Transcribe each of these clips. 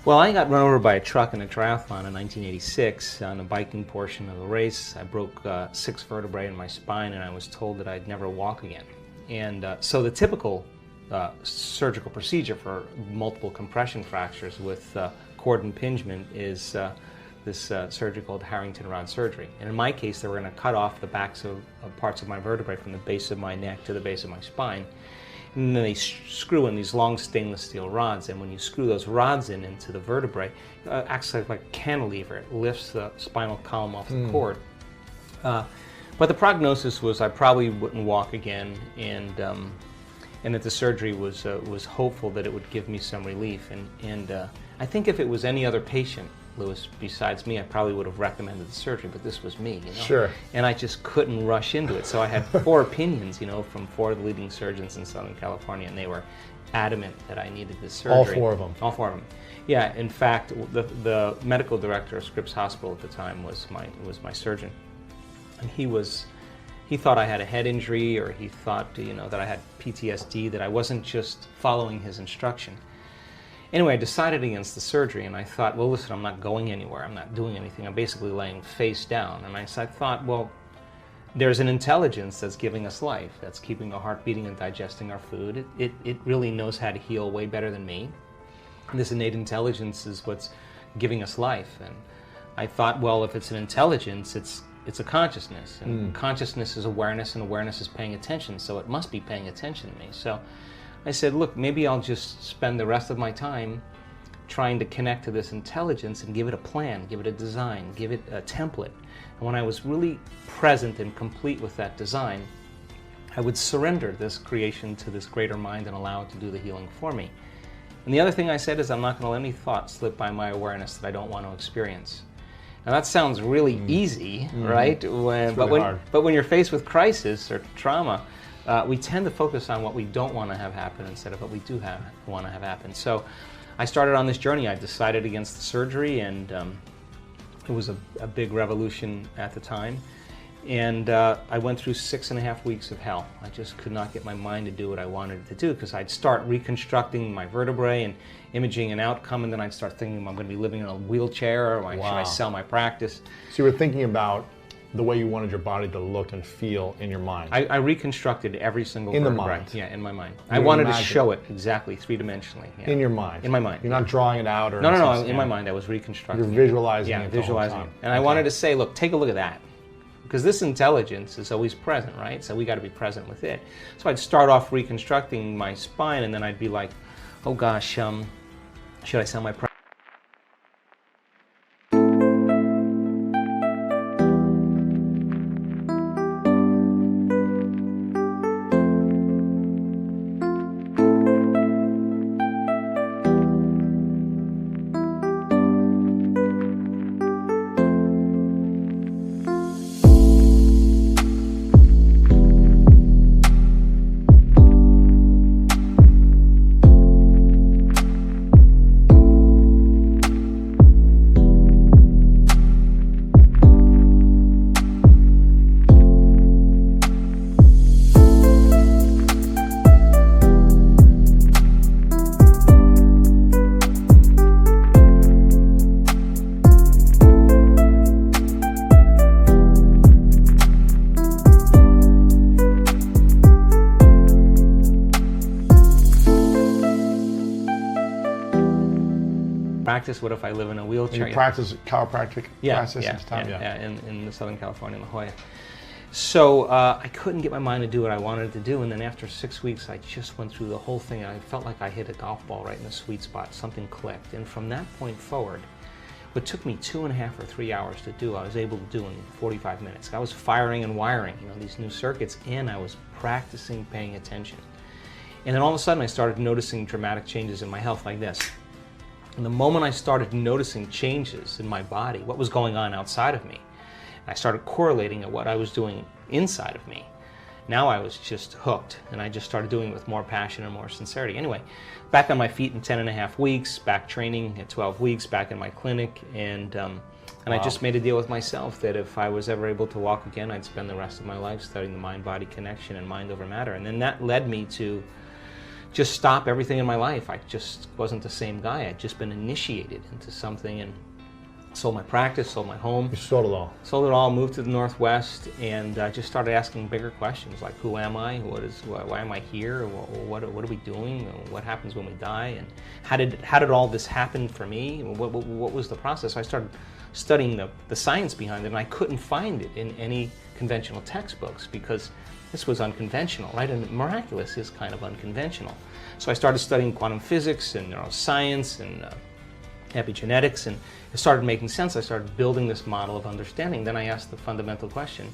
Well, I got run over by a truck in a triathlon in 1986 on the biking portion of the race. I broke 6 vertebrae in my spine, and I was told that I'd never walk again. And so the typical surgical procedure for multiple compression fractures with cord impingement is this surgery called Harrington rod surgery. And in my case, they were going to cut off the backs of parts of my vertebrae from the base of my neck to the base of my spine. And then they screw in these long stainless steel rods, and when you screw those rods into the vertebrae, it acts like a cantilever. It lifts the spinal column off the cord. But the prognosis was I probably wouldn't walk again, and that the surgery was hopeful that it would give me some relief. And I think if it was any other patient, Lewis, besides me, I probably would have recommended the surgery, but this was me, you know? Sure. And I just couldn't rush into it. So I had 4 opinions, you know, from 4 of the leading surgeons in Southern California, and they were adamant that I needed this surgery. All 4 of them? All 4 of them. Yeah, in fact, the medical director of Scripps Hospital at the time was my surgeon. And he thought I had a head injury, or he thought, you know, that I had PTSD, that I wasn't just following his instruction. Anyway, I decided against the surgery, and I thought, well, listen, I'm not going anywhere. I'm not doing anything. I'm basically laying face down. And I thought, well, there's an intelligence that's giving us life, that's keeping our heart beating and digesting our food. It really knows how to heal way better than me. And this innate intelligence is what's giving us life. And I thought, well, if it's an intelligence, it's a consciousness. And consciousness is awareness, and awareness is paying attention. So it must be paying attention to me. So I said, look, maybe I'll just spend the rest of my time trying to connect to this intelligence and give it a plan, give it a design, give it a template. And when I was really present and complete with that design, I would surrender this creation to this greater mind and allow it to do the healing for me. And the other thing I said is I'm not going to let any thought slip by my awareness that I don't want to experience. Now that sounds really easy, right? But when you're faced with crisis or trauma, we tend to focus on what we don't want to have happen instead of what we do want to have happen. So I started on this journey. I decided against the surgery, and it was a big revolution at the time. And I went through 6.5 weeks of hell. I just could not get my mind to do what I wanted it to do, because I'd start reconstructing my vertebrae and imaging an outcome, and then I'd start thinking, I'm going to be living in a wheelchair, or should I sell my practice? So you were thinking about the way you wanted your body to look and feel in your mind. I reconstructed every single in vertebrae. The mind. Yeah, in my mind. I wanted to show it exactly 3-dimensionally. Yeah. In your mind. In my mind. You're not drawing it out or no. In my mind, I was reconstructing. You're visualizing it. Yeah, visualizing it. And I wanted to say, look, take a look at that, because this intelligence is always present, right? So we got to be present with it. So I'd start off reconstructing my spine, and then I'd be like, oh gosh, should I sell my practice? Practice, what if I live in a wheelchair? And you practice chiropractic practice at the time? Yeah, in Southern California, in La Jolla. So I couldn't get my mind to do what I wanted to do, and then after 6 weeks, I just went through the whole thing, and I felt like I hit a golf ball right in the sweet spot. Something clicked, and from that point forward, what took me 2.5 or 3 hours to do, I was able to do in 45 minutes. I was firing and wiring, you know, these new circuits, and I was practicing paying attention. And then all of a sudden, I started noticing dramatic changes in my health like this. And the moment I started noticing changes in my body, what was going on outside of me, I started correlating at what I was doing inside of me. Now I was just hooked, and I just started doing it with more passion and more sincerity. Anyway, back on my feet in 10.5 weeks, back training at 12 weeks, back in my clinic, and I just made a deal with myself that if I was ever able to walk again, I'd spend the rest of my life studying the mind-body connection and mind over matter. And then that led me to just stop everything in my life. I just wasn't the same guy. I'd just been initiated into something, and sold my practice, sold my home. You sold it all. Sold it all, moved to the Northwest, and just started asking bigger questions like, who am I? Why am I here? What are we doing? What happens when we die? And how did all this happen for me? What was the process? So I started studying the science behind it, and I couldn't find it in any conventional textbooks because this was unconventional, right? And miraculous is kind of unconventional. So I started studying quantum physics and neuroscience and epigenetics, and it started making sense. I started building this model of understanding. Then I asked the fundamental question,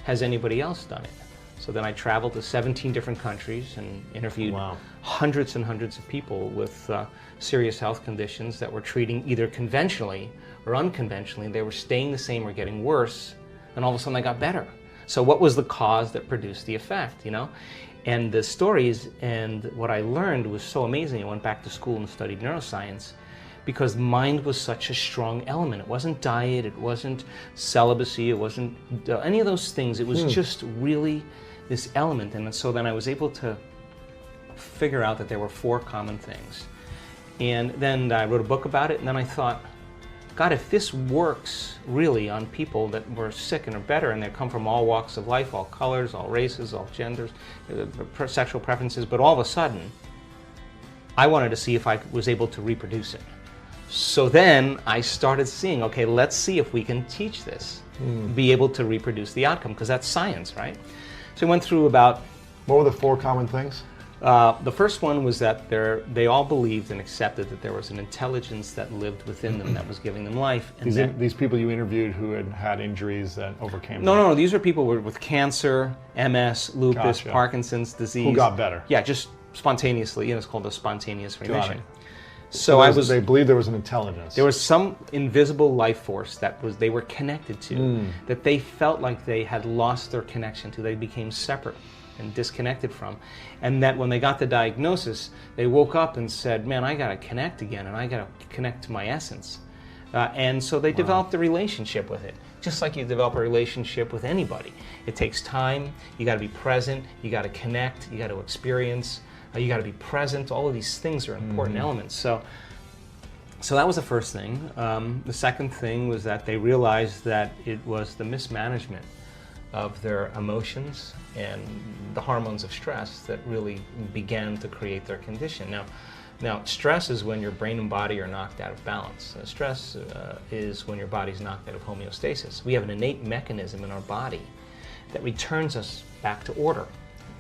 has anybody else done it? So then I traveled to 17 different countries and interviewed hundreds and hundreds of people with serious health conditions that were treating either conventionally or unconventionally. They were staying the same or getting worse, and all of a sudden they got better. So what was the cause that produced the effect, you know? And the stories and what I learned was so amazing. I went back to school and studied neuroscience, because mind was such a strong element. It wasn't diet, it wasn't celibacy, it wasn't any of those things. It was just really this element. And so then I was able to figure out that there were 4 common things. And then I wrote a book about it, and then I thought, God, if this works really on people that were sick and are better, and they come from all walks of life, all colors, all races, all genders, sexual preferences, but all of a sudden, I wanted to see if I was able to reproduce it. So then I started seeing, okay, let's see if we can teach this, be able to reproduce the outcome, because that's science, right? So I went through about... What were the 4 common things? The first one was that they all believed and accepted that there was an intelligence that lived within them that was giving them life. And These people you interviewed who had had injuries that overcame No, these are people with cancer, MS, lupus, Parkinson's disease. Who got better? Yeah, just spontaneously. You know, it's called a spontaneous remission. So they believed there was an intelligence. There was some invisible life force that they were connected to, that they felt like they had lost their connection to. They became separate and disconnected from. And that when they got the diagnosis, they woke up and said, man, I got to connect again, and I got to connect to my essence. And so they developed a relationship with it, just like you develop a relationship with anybody. It takes time, you got to be present, you got to connect, you got to experience, you got to be present. All of these things are important elements. So that was the first thing. The second thing was that they realized that it was the mismanagement of their emotions and the hormones of stress that really began to create their condition. Now, stress is when your brain and body are knocked out of balance. Stress is when your body's knocked out of homeostasis. We have an innate mechanism in our body that returns us back to order.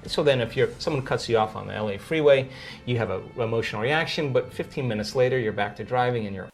So then if someone cuts you off on the LA freeway, you have an emotional reaction, but 15 minutes later you're back to driving and you're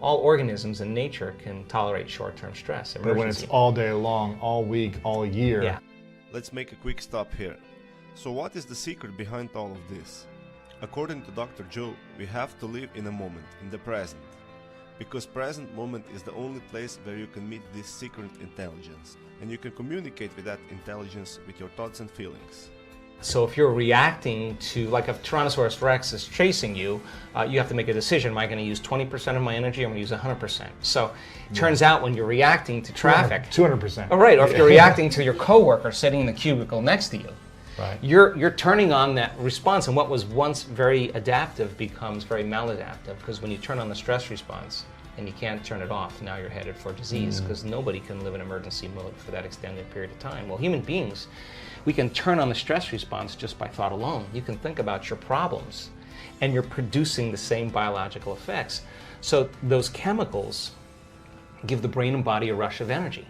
all organisms in nature can tolerate short-term stress. But when it's all day long, all week, all year. Yeah. Let's make a quick stop here. So what is the secret behind all of this? According to Dr. Joe, we have to live in a moment, in the present. Because present moment is the only place where you can meet this secret intelligence. And you can communicate with that intelligence with your thoughts and feelings. So if you're reacting to, like if Tyrannosaurus Rex is chasing you, you have to make a decision. Am I going to use 20% of my energy, or am I going to use 100%? So it turns out when you're reacting to traffic... 200%. Oh, right, or if you're reacting to your coworker sitting in the cubicle next to you, right. You're turning on that response, and what was once very adaptive becomes very maladaptive, because when you turn on the stress response, and you can't turn it off. Now you're headed for disease, because nobody can live in emergency mode for that extended period of time. Well, human beings, we can turn on the stress response just by thought alone. You can think about your problems, and you're producing the same biological effects. So those chemicals give the brain and body a rush of energy,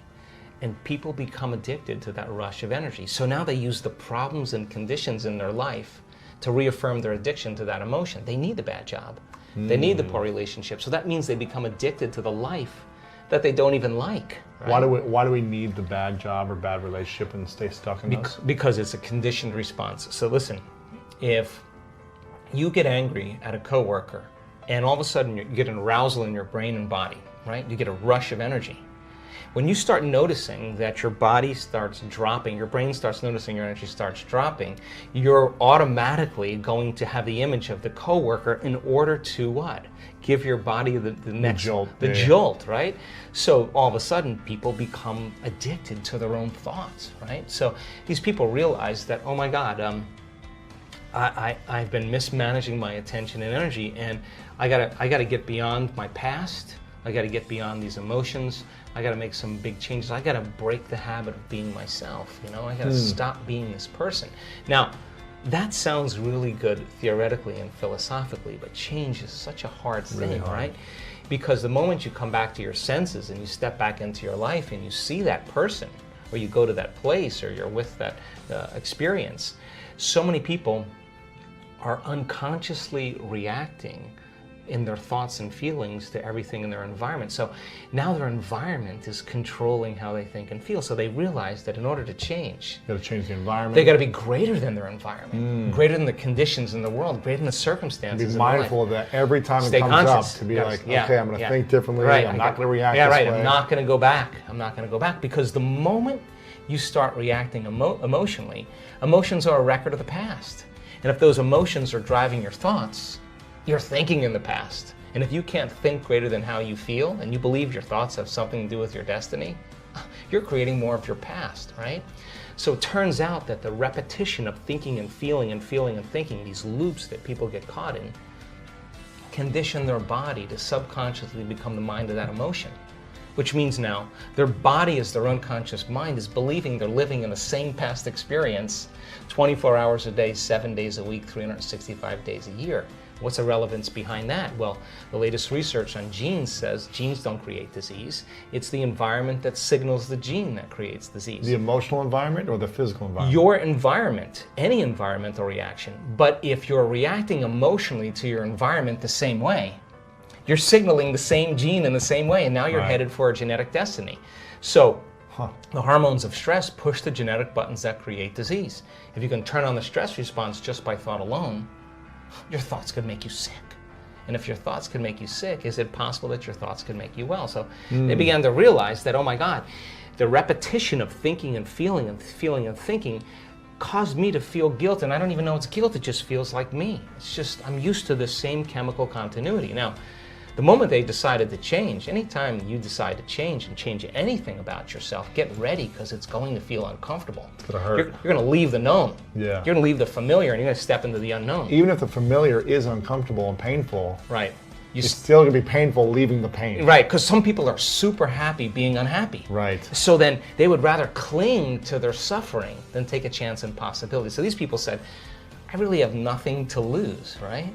and people become addicted to that rush of energy. So now they use the problems and conditions in their life to reaffirm their addiction to that emotion. They need the bad job. They need the poor relationship. So that means they become addicted to the life that they don't even like. Right? Why do we need the bad job or bad relationship and stay stuck in those? Because it's a conditioned response. So listen, if you get angry at a coworker and all of a sudden you get an arousal in your brain and body, right? You get a rush of energy. When you start noticing that your body starts dropping, your brain starts noticing your energy starts dropping, you're automatically going to have the image of the coworker in order to what? Give your body the next jolt, jolt, right? So all of a sudden people become addicted to their own thoughts, right? So these people realize that, oh my God, I've been mismanaging my attention and energy, and I gotta get beyond my past. I got to get beyond these emotions. I got to make some big changes. I got to break the habit of being myself. You know, I got to stop being this person. Now, that sounds really good theoretically and philosophically, but change is such a hard thing, really hard. right? Because the moment you come back to your senses and you step back into your life and you see that person, or you go to that place, or you're with that experience, so many people are unconsciously reacting in their thoughts and feelings to everything in their environment. So now their environment is controlling how they think and feel. So they realize that in order to change, You got to change the environment. they got to be greater than their environment, greater than the conditions in the world, greater than the circumstances. Be mindful of that every time Stay it comes conscious. up. To be Yes. like, Yeah. okay, I'm going to Yeah. think differently. Right. I'm not going to react Yeah, this right. way. I'm not going to go back. I'm not going to go back, because the moment you start reacting emotionally, emotions are a record of the past. And if those emotions are driving your thoughts, you're thinking in the past. And if you can't think greater than how you feel, and you believe your thoughts have something to do with your destiny, you're creating more of your past, right? So it turns out that the repetition of thinking and feeling and feeling and thinking, these loops that people get caught in, condition their body to subconsciously become the mind of that emotion. Which means now their body, as their unconscious mind, is believing they're living in the same past experience 24 hours a day, 7 days a week, 365 days a year. What's the relevance behind that? Well, the latest research on genes says genes don't create disease. It's the environment that signals the gene that creates disease. The emotional environment or the physical environment? Your environment, any environmental reaction. But if you're reacting emotionally to your environment the same way, you're signaling the same gene in the same way, and now you're headed for a genetic destiny. So the hormones of stress push the genetic buttons that create disease. If you can turn on the stress response just by thought alone, your thoughts could make you sick. And if your thoughts could make you sick, is it possible that your thoughts could make you well? So they began to realize that, oh my God, the repetition of thinking and feeling and feeling and thinking caused me to feel guilt, and I don't even know it's guilt, it just feels like me. It's just, I'm used to the same chemical continuity. Now, the moment they decided to change, anytime you decide to change and change anything about yourself, get ready, because it's going to feel uncomfortable. It's going to hurt. You're going to leave the known. Yeah. You're going to leave the familiar, and you're going to step into the unknown. Even if the familiar is uncomfortable and painful, Right. it's still going to be painful leaving the pain. Right, because some people are super happy being unhappy. Right. So then they would rather cling to their suffering than take a chance and possibility. So these people said, I really have nothing to lose, right?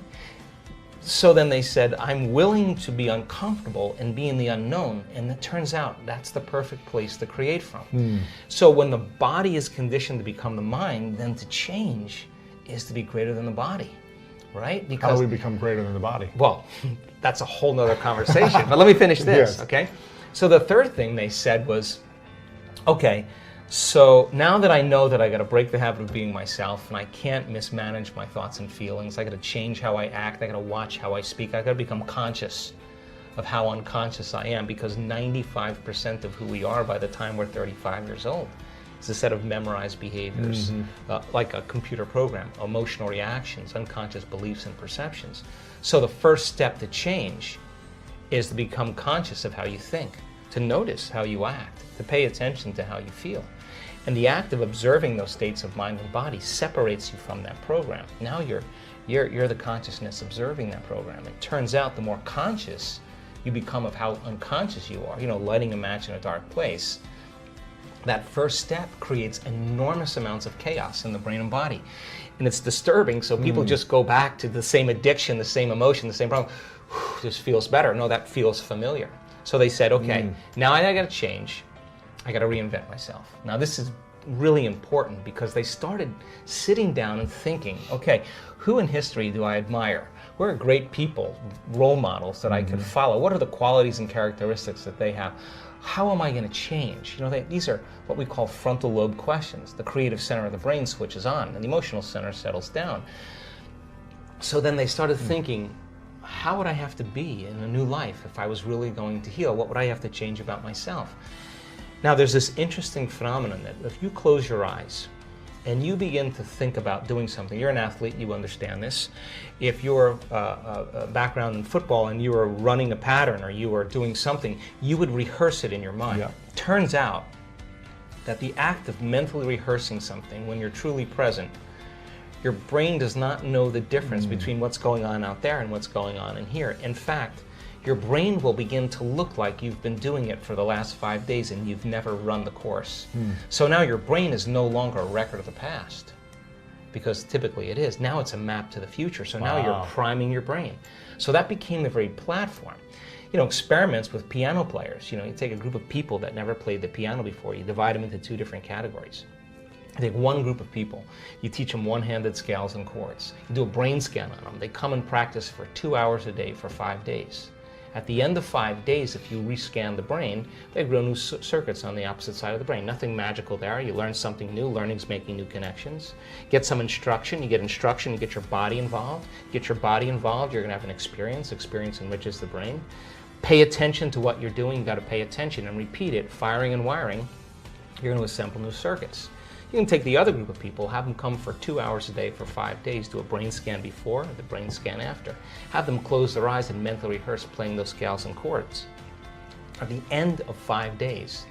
So then they said, I'm willing to be uncomfortable and be in the unknown. And it turns out that's the perfect place to create from. So when the body is conditioned to become the mind, then to change is to be greater than the body, right? Because, How do we become greater than the body? well, that's a whole nother conversation. But let me finish this, Yes. okay? So the third thing they said was, okay, so now that I know that I got to break the habit of being myself, and I can't mismanage my thoughts and feelings, I got to change how I act, I got to watch how I speak, I got to become conscious of how unconscious I am, because 95% of who we are by the time we're 35 years old is a set of memorized behaviors, like a computer program, emotional reactions, unconscious beliefs and perceptions. So the first step to change is to become conscious of how you think, to notice how you act, to pay attention to how you feel. And the act of observing those states of mind and body separates you from that program. Now you're the consciousness observing that program. It turns out the more conscious you become of how unconscious you are, lighting a match in a dark place, that first step creates enormous amounts of chaos in the brain and body. And it's disturbing, so people just go back to the same addiction, the same emotion, the same problem. This feels better. No, that feels familiar. So they said, okay, now I got to change. I got to reinvent myself. Now this is really important because they started sitting down and thinking, okay, who in history do I admire? Who are great people, role models that I could follow? What are the qualities and characteristics that they have? How am I going to change? These are what we call frontal lobe questions. The creative center of the brain switches on and the emotional center settles down. So then they started thinking, how would I have to be in a new life if I was really going to heal? What would I have to change about myself? Now there's this interesting phenomenon that if you close your eyes and you begin to think about doing something, you're an athlete, you understand this. If you're a background in football and you were running a pattern or you were doing something, you would rehearse it in your mind. Yeah. Turns out that the act of mentally rehearsing something when you're truly present, your brain does not know the difference between what's going on out there and what's going on in here. In fact, your brain will begin to look like you've been doing it for the last 5 days and you've never run the course. So now your brain is no longer a record of the past, because typically it is. Now it's a map to the future. So now you're priming your brain. So that became the very platform. Experiments with piano players. You take a group of people that never played the piano before, you divide them into 2 different categories. You take one group of people, you teach them one-handed scales and chords. You do a brain scan on them. They come and practice for 2 hours a day for 5 days. At the end of 5 days, if you rescan the brain, they grow new circuits on the opposite side of the brain. Nothing magical there. You learn something new. Learning's making new connections. Get some instruction. You get instruction. You get your body involved. Get your body involved. You're going to have an experience. Experience enriches the brain. Pay attention to what you're doing. You've got to pay attention and repeat it. Firing and wiring. You're going to assemble new circuits. You can take the other group of people, have them come for 2 hours a day for 5 days, do a brain scan before and the brain scan after. Have them close their eyes and mentally rehearse playing those scales and chords. At the end of 5 days,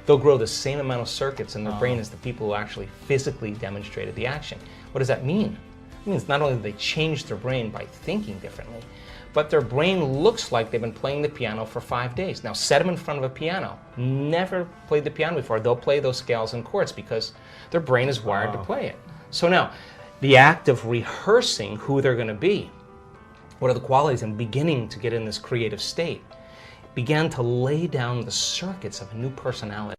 they'll grow the same amount of circuits in their brain as the people who actually physically demonstrated the action. What does that mean? It means not only do they change their brain by thinking differently, but their brain looks like they've been playing the piano for 5 days. Now set them in front of a piano. Never played the piano before. They'll play those scales and chords because their brain is wired to play it. So now, the act of rehearsing who they're going to be, what are the qualities, and beginning to get in this creative state, began to lay down the circuits of a new personality.